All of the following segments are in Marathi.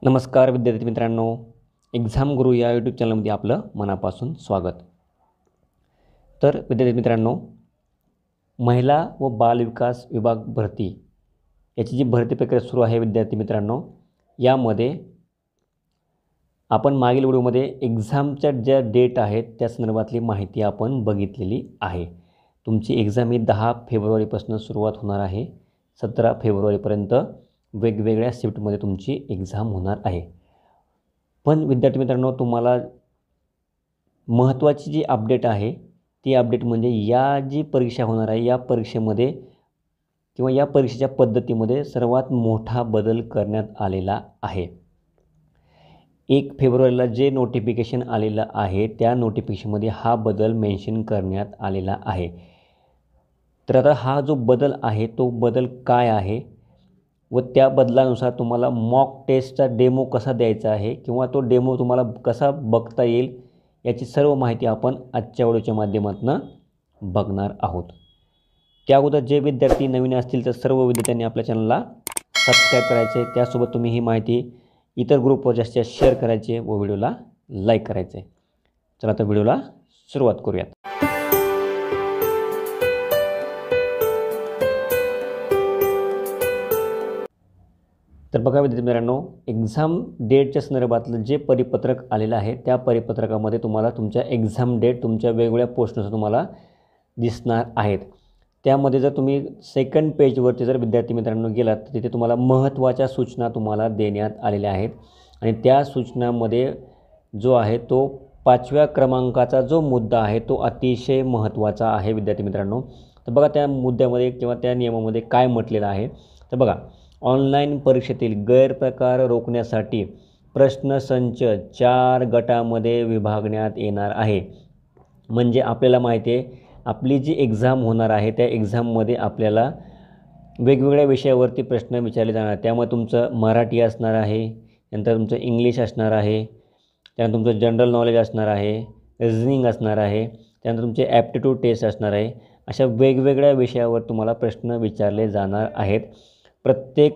नमस्कार विद्यार्थी मित्रांनो, एक्झाम गुरु या यूट्यूब चॅनलमध्ये आपलं मनापासून स्वागत. तर विद्यार्थी मित्रांनो, महिला व बालविकास विभाग भरती याची जी भरती प्रक्रिया सुरू आहे विद्यार्थी मित्रांनो, यामध्ये आपण मागील व्हिडिओमध्ये एक्झामच्या ज्या डेट आहेत त्या संदर्भातली माहिती आपण बघितलेली आहे. तुमची एक्झाम ही 10 फेब्रुवारीपासून सुरुवात होणार आहे. 17 फेब्रुवारीपर्यंत वेगवेगळ्या शिफ्टमध्ये तुमची एक्झाम होणार आहे. पण विद्यार्थी मित्रांनो, तुम्हाला महत्त्वाची जी अपडेट आहे ती अपडेट म्हणजे या जी परीक्षा होणार आहे या परीक्षेमध्ये किंवा या परीक्षेच्या पद्धतीमध्ये सर्वात मोठा बदल करण्यात आलेला आहे. 1 फेब्रुवारीला जे नोटिफिकेशन आलेलं आहे त्या नोटिफिकेशनमध्ये हा बदल मेन्शन करण्यात आलेला आहे. तर आता हा जो बदल आहे तो बदल काय आहे व त्या बदलानुसार तुम्हाला मॉक टेस्टचा डेमो कसा द्यायचा आहे किंवा तो डेमो तुम्हाला कसा बघता येईल याची सर्व माहिती आपण आजच्या व्हिडिओच्या माध्यमातून बघणार आहोत. त्या अगोदर जे विद्यार्थी नवीन असतील तर सर्व विद्यार्थ्यांनी आपल्या चॅनलला सबस्क्राईब करायचे. त्यासोबत तुम्ही ही माहिती इतर ग्रुपवर जास्तीत जास्त शेअर करायचे व व्हिडिओला लाईक करायचे. चला तर व्हिडिओला सुरुवात करूयात. तर बघा विद्यार्थी मित्रांनो, एक्झाम डेटच्या संदर्भातलं जे परिपत्रक आलेलं आहे त्या परिपत्रकामध्ये तुम्हाला तुमच्या एक्झाम डेट तुमच्या वेगवेगळ्या पोस्टनुसार तुम्हाला दिसणार आहेत. त्यामध्ये जर तुम्ही सेकंड पेजवरती जर विद्यार्थी मित्रांनो गेलात तर तिथे तुम्हाला महत्त्वाच्या सूचना तुम्हाला देण्यात आलेल्या आहेत आणि त्या सूचनांमध्ये जो आहे तो 5व्या क्रमांकाचा जो मुद्दा आहे तो अतिशय महत्त्वाचा आहे विद्यार्थी मित्रांनो. तर बघा त्या मुद्द्यामध्ये किंवा त्या नियमामध्ये काय म्हटलेलं आहे. तर बघा, ऑनलाईन परीक्षेतील गैरप्रकार रोखण्यासाठी प्रश्नसंच 4 गटामध्ये विभागण्यात येणार आहे. म्हणजे आपल्याला माहिती आहे आपली जी एक्झाम होणार आहे त्या एक्झाममध्ये आपल्याला वेगवेगळ्या विषयावरती प्रश्न विचारले जाणार. त्यामुळे तुमचं मराठी असणार आहे, नंतर तुमचं इंग्लिश असणार आहे, त्यानंतर तुमचं जनरल नॉलेज असणार आहे, रिझनिंग असणार आहे, त्यानंतर तुमचे ॲप्टिट्यूड टेस्ट असणार आहे. अशा वेगवेगळ्या विषयावर तुम्हाला प्रश्न विचारले जाणार आहेत. प्रत्येक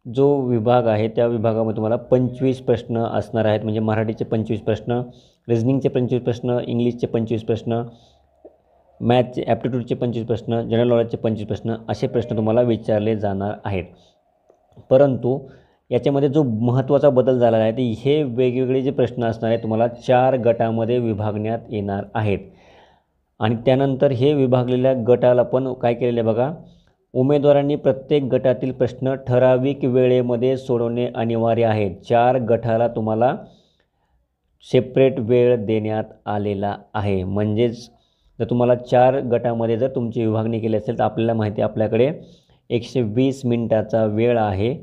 जो विभाग आहे त्या विभागामध्ये तुम्हाला 25 प्रश्न असणार आहेत. म्हणजे मराठीचे 25 प्रश्न, रिझनिंगचे 25 प्रश्न, इंग्लिशचे 25 प्रश्न, मॅथचे ॲप्टिट्यूडचे 25 प्रश्न, जनरल नॉलेजचे 25 प्रश्न असे प्रश्न तुम्हाला विचारले जाणार आहेत. परंतु याच्यामध्ये जो महत्त्वाचा बदल झाला आहे ते हे वेगवेगळे जे प्रश्न असणार आहेत तुम्हाला 4 गटामध्ये विभागण्यात येणार आहेत. आणि त्यानंतर हे विभागलेल्या गटाला पण काय केलेलं आहे बघा, उमेदवारांनी प्रत्येक गटातील प्रश्न ठराविक वेळेमध्ये सोडवणे अनिवार्य आहे. 4 गटाला तुम्हाला सेपरेट वेळ देण्यात आलेला आहे. म्हणजेच जर तुम्हाला 4 गटामध्ये जर तुमची विभागणी केली असेल तर आपल्याला माहिती आहे आपल्याकडे 120 मिनिटाचा वेळ आहे.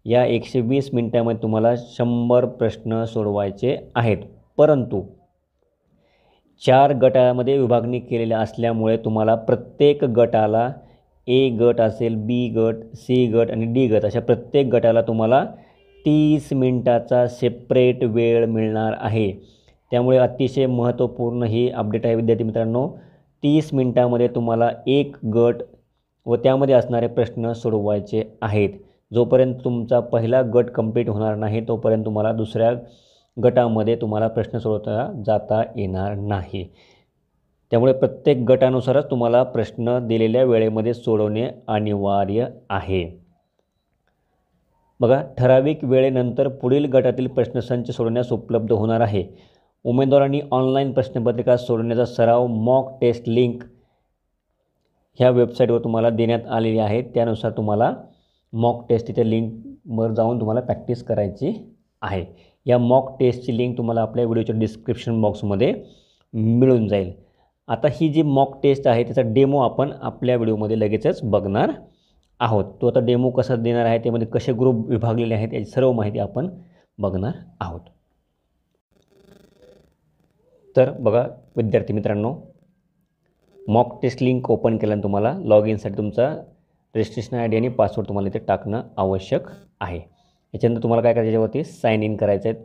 या 120 मिनिटामध्ये तुम्हाला 100 प्रश्न सोडवायचे आहेत. परंतु 4 गटामध्ये विभागणी केलेल्या असल्यामुळे तुम्हाला प्रत्येक गटाला ए गट असेल, बी गट, सी गट आणि डी गट अशा प्रत्येक गटाला तुम्हाला 30 मिनिटाचा सेपरेट वेळ मिळणार आहे. त्यामुळे अतिशय महत्त्वपूर्ण ही अपडेट आहे विद्यार्थी मित्रांनो. 30 मिनिटामध्ये तुम्हाला एक गट व त्यामध्ये असणारे प्रश्न सोडवायचे आहेत. जोपर्यंत तुमचा पहिला गट कंप्लीट होणार नाही तोपर्यंत तुम्हाला दुसऱ्या गटामध्ये तुम्हाला प्रश्न सोडवता जाता येणार नाही. त्यामुळे प्रत्येक गटानुसारच तुम्हाला प्रश्न दिलेल्या वेळेमध्ये सोडवणे अनिवार्य आहे. बघा, ठराविक वेळेनंतर पुढील गटातील प्रश्नसंच सोडवण्यास उपलब्ध होणार आहे. उमेदवारांनी ऑनलाईन प्रश्नपत्रिका सोडवण्याचा सराव मॉक टेस्ट लिंक ह्या वेबसाईटवर तुम्हाला देण्यात आलेली आहे. त्यानुसार तुम्हाला मॉक टेस्ट तिथे लिंकवर जाऊन तुम्हाला प्रॅक्टिस करायची आहे. या मॉक टेस्टची लिंक तुम्हाला आपल्या व्हिडिओच्या डिस्क्रिप्शन बॉक्समध्ये मिळून जाईल. आता ही जी मॉक टेस्ट आहे त्याचा डेमो आपण आपल्या व्हिडिओमध्ये लगेचच बघणार आहोत. तो आता डेमो कसा देणार आहे, त्यामध्ये कसे ग्रुप विभागलेले आहेत याची सर्व माहिती आपण बघणार आहोत. तर बघा विद्यार्थी मित्रांनो, मॉक टेस्ट लिंक ओपन केल्यानंतर तुम्हाला लॉग इनसाठी तुमचा रजिस्ट्रेशन आय डी आणि पासवर्ड तुम्हाला इथे टाकणं आवश्यक आहे. याच्यानंतर तुम्हाला काय करायचं, याच्यावरती साइन इन करायचं आहे.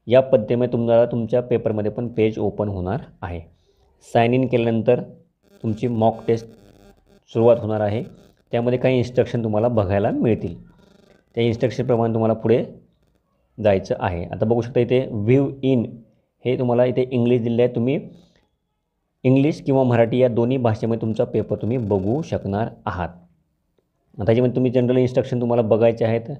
या पद्धतीमध्ये तुम्हाला तुमच्या पेपरमध्ये पण पेज ओपन होणार आहे. साइन इन केल्यानंतर तुमची मॉक टेस्ट सुरुवात होणार आहे. त्यामध्ये काही इन्स्ट्रक्शन तुम्हाला बघायला मिळतील. त्या इन्स्ट्रक्शनप्रमाणे तुम्हाला पुढे जायचं आहे. आता बघू शकता इथे व्ह्यू इन हे तुम्हाला इथे इंग्लिश दिले आहे. तुम्ही इंग्लिश किंवा मराठी या दोन्ही भाषेमध्ये तुमचा पेपर तुम्ही बघू शकणार आहात. आता याच्यामध्ये तुम्ही जनरल इन्स्ट्रक्शन तुम्हाला बघायचे आहेत.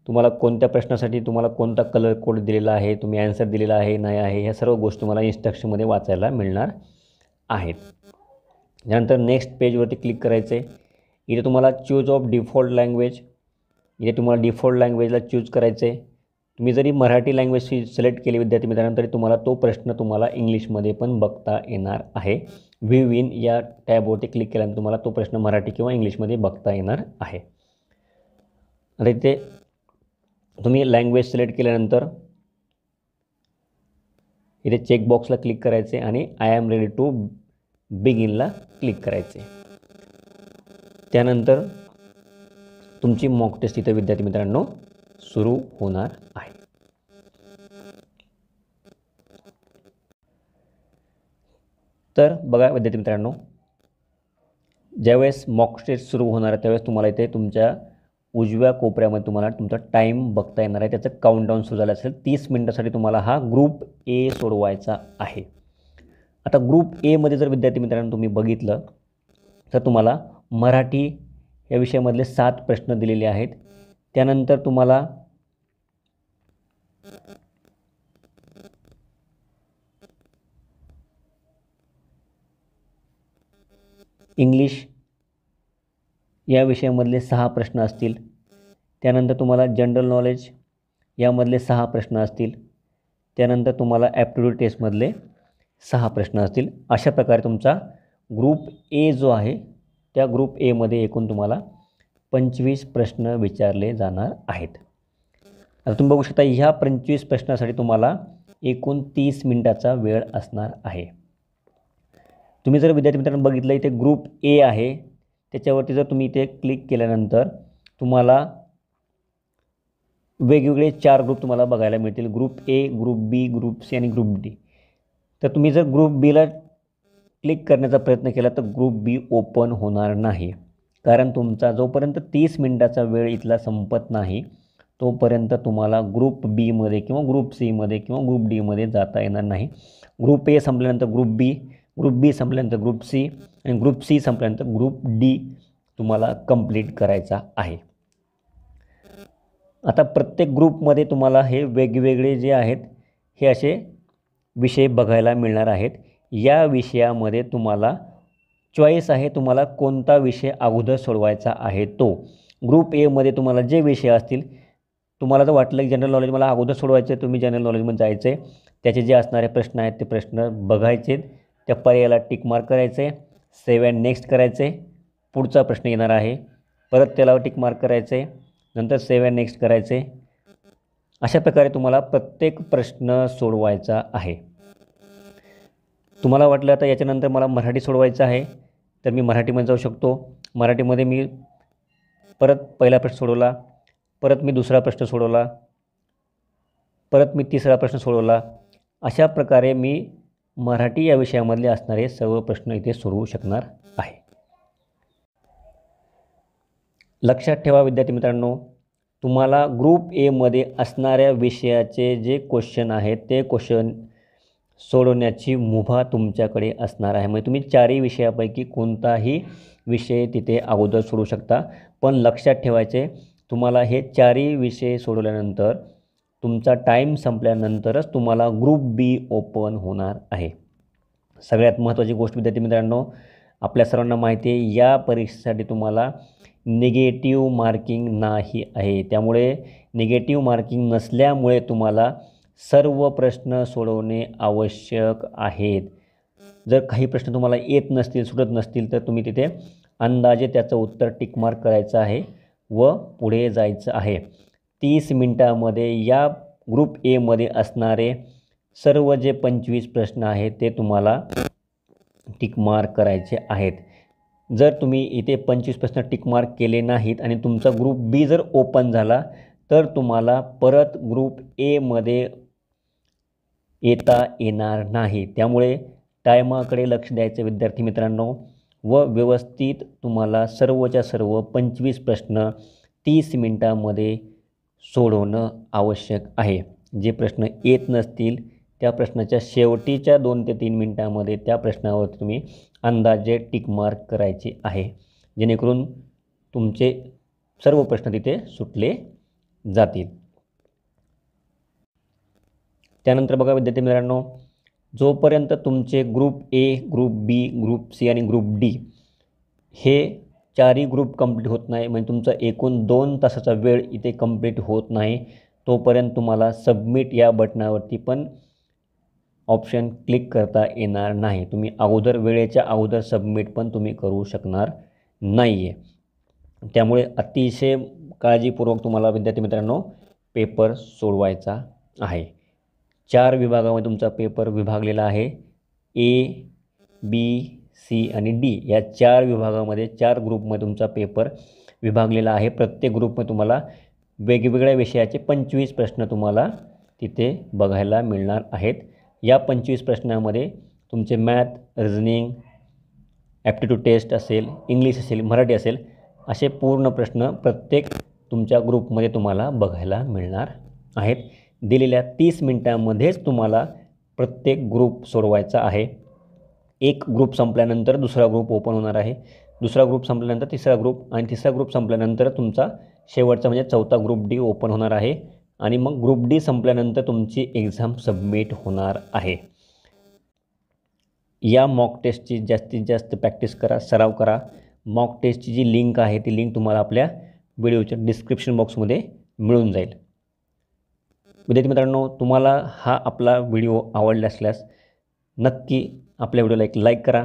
तुम्हाला कोणत्या प्रश्नासाठी तुम्हाला कोणता कलर कोड दिलेला आहे, तुम्ही ॲन्सर दिलेला आहे नाही आहे, ह्या सर्व गोष्टी तुम्हाला इन्स्ट्रक्शनमध्ये वाचायला मिळणार आहेत. त्यानंतर नेक्स्ट पेजवरती क्लिक करायचं आहे. इथे तुम्हाला चूज ऑफ डिफॉल्ट लँग्वेज, इथे तुम्हाला डिफॉल्ट लँग्वेजला चूज करायचं आहे. तुम्ही जरी मराठी लँग्वेज सिलेक्ट केली विद्यार्थी मित्रांनो तरी तुम्हाला तो प्रश्न तुम्हाला इंग्लिशमध्ये पण बघता येणार आहे. व्ह्यू इन या टॅबवरती क्लिक केल्यानंतर तुम्हाला तो प्रश्न मराठी किंवा इंग्लिशमध्ये बघता येणार आहे. आता इथे तुम्ही लँग्वेज सिलेक्ट केल्यानंतर इथे चेकबॉक्सला क्लिक करायचे आणि आय एम रेडी टू बिगिनला क्लिक करायचे. त्यानंतर तुमची मॉक टेस्ट इथे विद्यार्थी मित्रांनो सुरू होणार आहे. तर बघा विद्यार्थी मित्रांनो, ज्यावेळेस मॉक टेस्ट सुरू होणार आहे त्यावेळेस तुम्हाला इथे तुमच्या उजव्या कोपऱ्यामध्ये तुम्हाला तुमचा टाईम बघता येणार आहे. त्याचं काउंटडाऊन सुरू झालं असेल. 30 मिनिटासाठी तुम्हाला हा ग्रुप ए सोडवायचा आहे. आता ग्रुप एमध्ये जर विद्यार्थी मित्रांनो तुम्ही बघितलं तर तुम्हाला मराठी या विषयामधले 7 प्रश्न दिलेले आहेत. त्यानंतर तुम्हाला इंग्लिश या विषयामधले 6 प्रश्न असतील. त्यानंतर तुम्हाला जनरल नॉलेज यामधले 6 प्रश्न असतील. त्यानंतर तुम्हाला ॲप्टिट्यूड टेस्टमधले 6 प्रश्न असतील. अशा प्रकारे तुमचा ग्रुप ए जो आहे त्या ग्रुप एमध्ये एकूण तुम्हाला 25 प्रश्न विचारले जाणार आहेत. आता तुम्ही बघू शकता ह्या 25 प्रश्नासाठी तुम्हाला एकूण 30 मिनिटाचा वेळ असणार आहे. तुम्ही जर विद्यार्थी मित्रांनो बघितलं इथे ग्रुप ए आहे, त्याच्यावरती जर तुम्ही इथे क्लिक केल्यानंतर तुम्हाला वेगवेगळे 4 ग्रुप तुम्हाला बघायला मिळतील. Group A, group B, group C आणि ग्रुप डी. तर तुम्ही जर ग्रुप बीला क्लिक करण्याचा प्रयत्न केला तर ग्रुप बी ओपन होणार नाही, कारण तुमचा जोपर्यंत 30 मिनिटाचा वेळ इथला संपत नाही तोपर्यंत तुम्हाला ग्रुप बीमध्ये किंवा ग्रुप सीमध्ये किंवा ग्रुप डीमध्ये जाता येणार नाही. ग्रुप ए संपल्यानंतर ग्रुप बी, ग्रुप बी संपल्यानंतर ग्रुप सी आणि ग्रुप सी संपल्यानंतर ग्रुप डी तुम्हाला कंप्लीट करायचा आहे. आता प्रत्येक ग्रुपमध्ये तुम्हाला हे वेगवेगळे जे आहेत हे असे विषय बघायला मिळणार आहेत. या विषयामध्ये तुम्हाला चॉईस आहे, तुम्हाला कोणता विषय अगोदर सोडवायचा आहे तो. ग्रुप एमध्ये तुम्हाला जे विषय असतील, तुम्हाला जर वाटलं की जनरल नॉलेज मला अगोदर सोडवायचं आहे, तुम्ही जनरल नॉलेजमध्ये जायचं आहे. त्याचे जे असणारे प्रश्न आहेत ते प्रश्न बघायचे, त्या पर्यायाला टिक मार्क करायचे, सेव्ह अँड नेक्स्ट करायचे. पुढचा प्रश्न येणार आहे, परत त्याला टिक मार्क करायचे, नंतर सेव्ह अँड नेक्स्ट करायचे. अशा प्रकारे तुम्हाला प्रत्येक प्रश्न सोडवायचा आहे. तुम्हाला वाटलं आता याच्यानंतर मला मराठी सोडवायचं आहे तर मी मराठीमध्ये जाऊ शकतो. मराठीमध्ये मी परत पहिला प्रश्न सोडवला, परत मी दुसरा प्रश्न सोडवला, परत मी तिसरा प्रश्न सोडवला. अशा प्रकारे मी मराठी या विषयामधले असणारे सर्व प्रश्न इथे सोडवू शकणार आहे. लक्षात ठेवा विद्यार्थी मित्रांनो, तुम्हाला ग्रुप एमध्ये असणाऱ्या विषयाचे जे क्वेश्चन आहेत ते क्वेश्चन सोडवण्याची मुभा तुमच्याकडे असणार आहे. म्हणजे तुम्ही 4ही विषयापैकी कोणताही विषय तिथे अगोदर सोडवू शकता. पण लक्षात ठेवायचे, तुम्हाला हे 4ही विषय सोडवल्यानंतर तुमचा टाईम संपल्यानंतरच तुम्हाला ग्रुप बी ओपन होणार आहे. सगळ्यात महत्त्वाची गोष्ट विद्यार्थी मित्रांनो, आपल्या सर्वांना माहिती आहे या परीक्षेसाठी तुम्हाला निगेटिव्ह मार्किंग नाही आहे. त्यामुळे निगेटिव्ह मार्किंग नसल्यामुळे तुम्हाला सर्व प्रश्न सोडवणे आवश्यक आहेत. जर काही प्रश्न तुम्हाला येत नसतील, सुटत नसतील तर तुम्ही तिथे अंदाजे त्याचं उत्तर टिक मार्क करायचं आहे व पुढे जायचं आहे. 30 मिनिटामध्ये या ग्रुप एमध्ये असणारे सर्व जे 25 प्रश्न आहेत ते तुम्हाला टिक मार्क करायचे आहेत. जर तुम्ही इथे 25 प्रश्न टिक मार्क केले नाहीत आणि तुमचा ग्रुप बी जर ओपन झाला तर तुम्हाला परत ग्रुप एमध्ये येता येणार नाही. त्यामुळे टायमाकडे लक्ष द्यायचं विद्यार्थी मित्रांनो व व्यवस्थित तुम्हाला सर्वच्या सर्व 25 प्रश्न 30 मिनिटामध्ये सोडवणं आवश्यक आहे. जे प्रश्न येत नसतील त्या प्रश्नाच्या शेवटीच्या 2 ते 3 मिनटामध्ये त्या प्रश्नावर तुम्ही अंदाजे टिक मार्क करायचे आहे, जेणेकरून तुमचे सर्व प्रश्न तिथे सुटले जातील. त्यानंतर बघा विद्यार्थी मित्रांनो, जोपर्यंत तुमचे group A, group B, group C आणि ग्रुप डी हे 4ही ग्रुप कंप्लीट होत नाही, म्हणजे तुमचा एकूण 2 तासाचा वेळ इथे कंप्लीट होत नाही, तोपर्यंत तुम्हाला सबमिट या बटनावरती पण ऑप्शन क्लिक करता येणार नाही. तुम्ही वेळेच्या अगोदर सबमिट पण तुम्ही करू शकणार नाही आहे. त्यामुळे अतिशय काळजीपूर्वक तुम्हाला विद्यार्थी मित्रांनो पेपर सोडवायचा आहे. 4 विभागामध्ये तुमचा पेपर विभागलेला आहे. ए, बी, सी आणि डी या 4 विभागामध्ये 4 ग्रुपमध्ये तुमचा पेपर विभागलेला आहे. प्रत्येक ग्रुपमध्ये तुम्हाला वेगवेगळ्या विषयाचे 25 प्रश्न तुम्हाला तिथे बघायला मिळणार आहेत. या 25 प्रश्नामध्ये तुमचे मॅथ, रिझनिंग, ॲप्टिट्यूड टेस्ट असेल, इंग्लिश असेल, मराठी असेल, असे पूर्ण प्रश्न प्रत्येक तुमच्या ग्रुपमध्ये तुम्हाला बघायला मिळणार आहेत. दिलेल्या 30 मिनिटांमध्येच तुम्हाला प्रत्येक ग्रुप सोडवायचा आहे. एक ग्रुप संपल्यानंतर दुसरा ग्रुप ओपन होणार आहे, दुसरा ग्रुप संपल्यानंतर तिसरा ग्रुप आणि तिसरा ग्रुप संपल्यानंतर तुमचा शेवटचा म्हणजे 4था ग्रुप डी ओपन होणार आहे आणि मग ग्रुप डी संपल्यानंतर तुमची एक्झाम सबमिट होणार आहे. या मॉक टेस्टची जास्तीत जास्त प्रॅक्टिस करा, सराव करा. मॉक टेस्टची जी लिंक आहे ती लिंक तुम्हाला आपल्या व्हिडिओच्या डिस्क्रिप्शन बॉक्समध्ये मिळून जाईल. विद्यार्थी मित्रांनो, तुम्हाला हा आपला व्हिडिओ आवडला असल्यास नक्की आपल्या व्हिडिओला एक लाईक करा.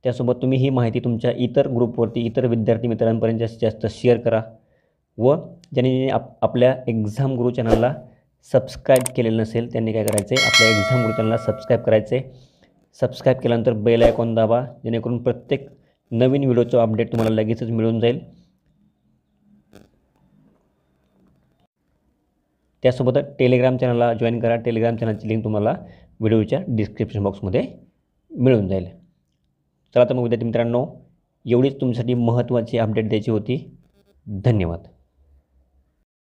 त्यासोबत तुम्ही ही माहिती तुमच्या इतर ग्रुपवरती, इतर विद्यार्थी मित्रांपर्यंत जास्तीत जास्त शेअर करा व ज्यांनी आपल्या एक्झाम गुरु चॅनलला सबस्क्राईब केलेलं नसेल त्यांनी काय करायचं आहे, आपल्या एक्झाम गुरु चॅनलला सबस्क्राईब करायचं आहे. सबस्क्राईब केल्यानंतर बेल आयकॉन दाबा, जेणेकरून प्रत्येक नवीन व्हिडिओचं अपडेट तुम्हाला लगेचच मिळून जाईल. त्यासोबत टेलिग्राम चॅनलला जॉईन करा. टेलिग्राम चॅनलची लिंक तुम्हाला व्हिडिओच्या डिस्क्रिप्शन बॉक्समध्ये मिळून जाईल. चला तर मग विद्यार्थी मित्रांनो, एवढीच तुमच्यासाठी महत्त्वाची अपडेट द्यायची होती. धन्यवाद.